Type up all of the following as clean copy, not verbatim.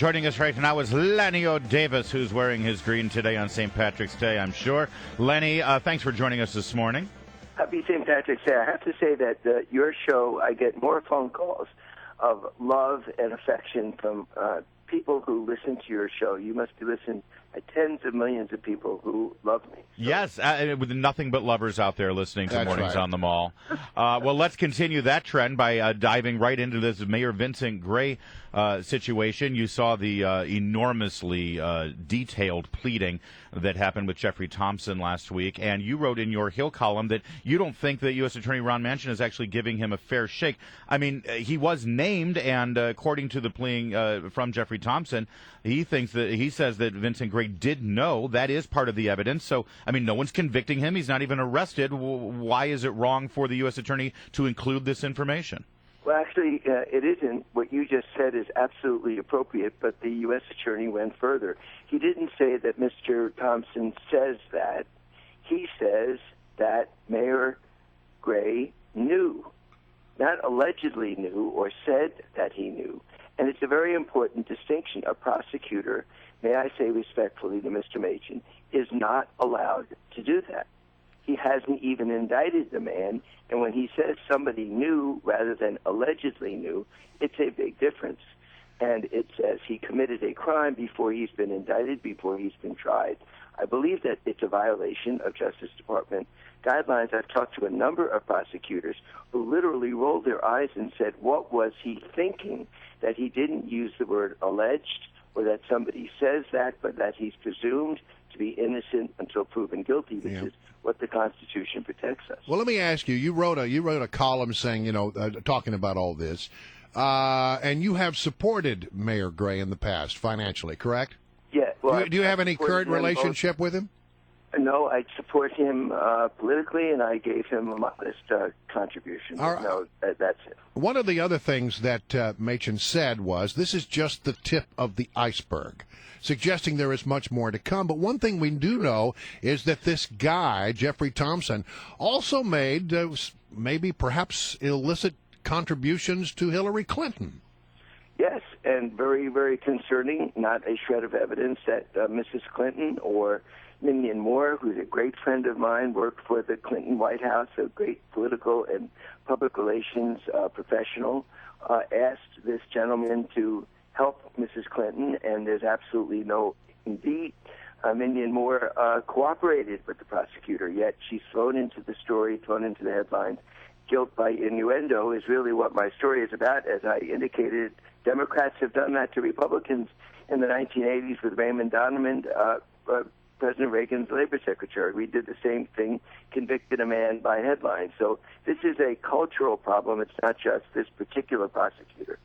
Joining us right now is Lanny Davis, who's wearing his green today on St. Patrick's Day, I'm sure. Lenny, thanks for joining us this morning. Happy St. Patrick's Day. I have to say that your show, I get more phone calls of love and affection from people who listen to your show. You must be listening to tens of millions of people who love me. So. Yes, with nothing but lovers out there listening to That's Mornings right. on the Mall. Well, let's continue that trend by diving right into this Mayor Vincent Gray situation. You saw the enormously detailed pleading that happened with Jeffrey Thompson last week, and you wrote in your Hill column that you don't think that U.S. Attorney Ron Manchin is actually giving him a fair shake. I mean, he was named, and according to the pleading from Jeffrey Thompson, he says that Vincent Gray did know. That is part of the evidence. So, I mean, no one's convicting him. He's not even arrested. Why is it wrong for the U.S. Attorney to include this information? Well, actually, it isn't. What you just said is absolutely appropriate, but the U.S. Attorney went further. He didn't say that Mr. Thompson says that. He says that Mayor Gray knew, not allegedly knew or said that he knew. And it's a very important distinction. A prosecutor, may I say respectfully to Mr. Manchin, is not allowed to do that. He hasn't even indicted the man, and when he says somebody knew rather than allegedly knew, it's a big difference. And it says he committed a crime before he's been indicted, before he's been tried. I believe that it's a violation of Justice Department guidelines. I've talked to a number of prosecutors who literally rolled their eyes and said, what was he thinking that he didn't use the word alleged, or that somebody says that, but that he's presumed to be innocent until proven guilty, which is what the Constitution protects us. Well, let me ask you. You wrote a column saying, talking about all this, and you have supported Mayor Gray in the past financially, correct? Yeah. Well, do you have any current relationship with him? No, I support him politically, and I gave him a modest contribution. Right. No, that's it. One of the other things that Manchin said was, this is just the tip of the iceberg, suggesting there is much more to come. But one thing we do know is that this guy, Jeffrey Thompson, also made perhaps illicit contributions to Hillary Clinton. Yes, and very, very concerning. Not a shred of evidence that Mrs. Clinton or Minion Moore, who's a great friend of mine, worked for the Clinton White House, a great political and public relations professional, asked this gentleman to help Mrs. Clinton, and there's absolutely no, indeed, Minion Moore cooperated with the prosecutor, yet she's thrown into the story, thrown into the headlines. Guilt by innuendo is really what my story is about. As I indicated, Democrats have done that to Republicans in the 1980s with Raymond Donovan, President Reagan's labor secretary. We did the same thing, convicted a man by headlines. So this is a cultural problem. It's not just this particular prosecutor.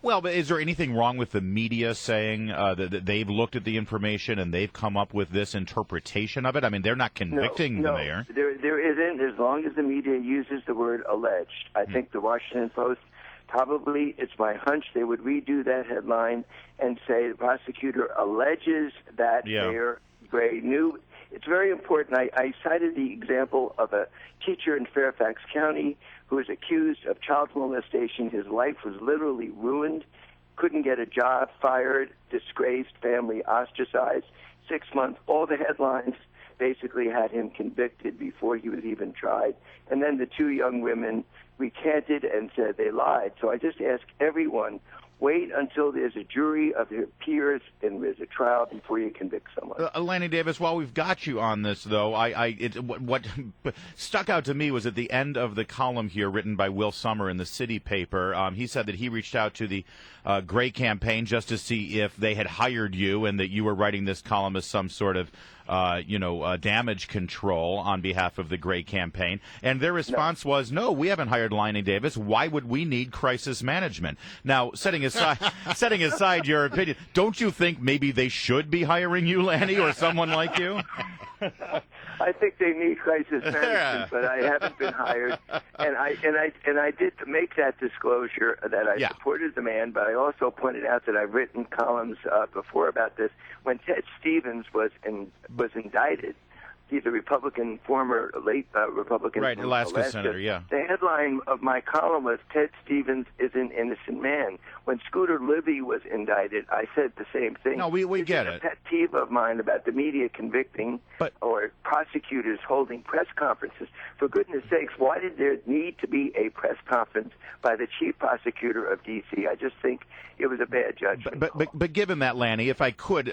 Well, but is there anything wrong with the media saying that they've looked at the information and they've come up with this interpretation of it? I mean, they're not convicting the mayor. There isn't, as long as the media uses the word alleged. I think the Washington Post, probably, it's my hunch, they would redo that headline and say the prosecutor alleges that Mayor Gray knew. It's very important. I cited the example of a teacher in Fairfax County who was accused of child molestation. His life was literally ruined, couldn't get a job, fired, disgraced, family ostracized, 6 months. All the headlines basically had him convicted before he was even tried. And then the two young women recanted and said they lied. So I just ask everyone, wait until there's a jury of their peers and there's a trial before you convict someone. Lanny Davis, while we've got you on this, though, what stuck out to me was at the end of the column here written by Will Sommer in the City paper. He said that he reached out to the Gray campaign just to see if they had hired you and that you were writing this column as some sort of damage control on behalf of the Gray campaign. And their response was, no, we haven't hired Lanny Davis. Why would we need crisis management? Now, setting aside your opinion, don't you think maybe they should be hiring you, Lanny, or someone like you? I think they need crisis management, but I haven't been hired. And I did make that disclosure that I supported the man, but I also pointed out that I've written columns before about this. When Ted Stevens was indicted, He's a Republican, former late Republican Right, from Alaska senator, yeah. The headline of my column was "Ted Stevens is an innocent man." When Scooter Libby was indicted, I said the same thing. No, we get it. It's a pet peeve of mine about the media convicting or prosecutors holding press conferences. For goodness sakes, why did there need to be a press conference by the chief prosecutor of D.C.? I just think it was a bad judgment. But given that, Lanny, if I could,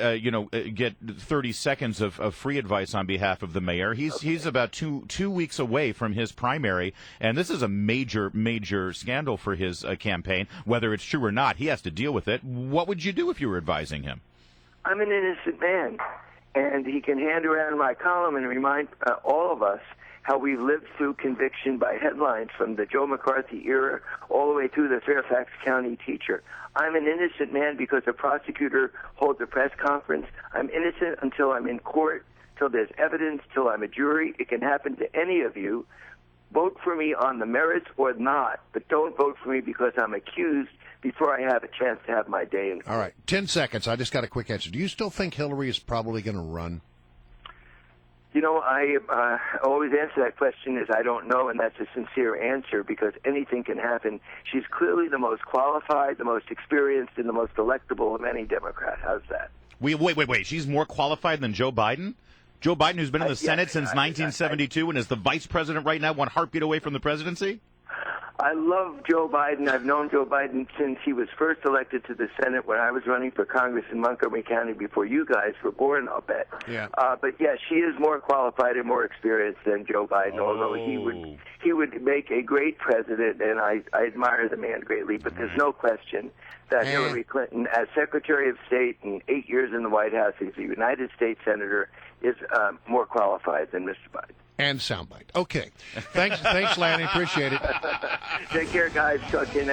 get 30 seconds of free advice on behalf of the mayor. He's about two weeks away from his primary, and this is a major scandal for his campaign. Whether it's true or not, he has to deal with it. What would you do if you were advising him? I'm an innocent man, and he can hand around my column and remind all of us how we've lived through conviction by headlines from the Joe McCarthy era all the way through the Fairfax County teacher. I'm an innocent man because a prosecutor holds a press conference. I'm innocent until I'm in court, till there's evidence, till I'm a jury. It can happen to any of you. Vote for me on the merits or not, but don't vote for me because I'm accused before I have a chance to have my day in court. All right, 10 seconds. I just got a quick answer. Do you still think Hillary is probably going to run? You know, I always answer that question as I don't know, and that's a sincere answer because anything can happen. She's clearly the most qualified, the most experienced, and the most electable of any Democrat. How's that? Wait. She's more qualified than Joe Biden? Joe Biden, who's been in the Senate since 1972 and is the vice president right now, one heartbeat away from the presidency? I love Joe Biden. I've known Joe Biden since he was first elected to the Senate when I was running for Congress in Montgomery County before you guys were born, I'll bet. Yeah. But yeah, she is more qualified and more experienced than Joe Biden, although he would make a great president, and I admire the man greatly. But there's no question that Hillary Clinton, as Secretary of State and 8 years in the White House, as a United States Senator, is more qualified than Mr. Biden. And soundbite. Okay. Thanks, Lanny. Appreciate it. Take care, guys. Talk to you next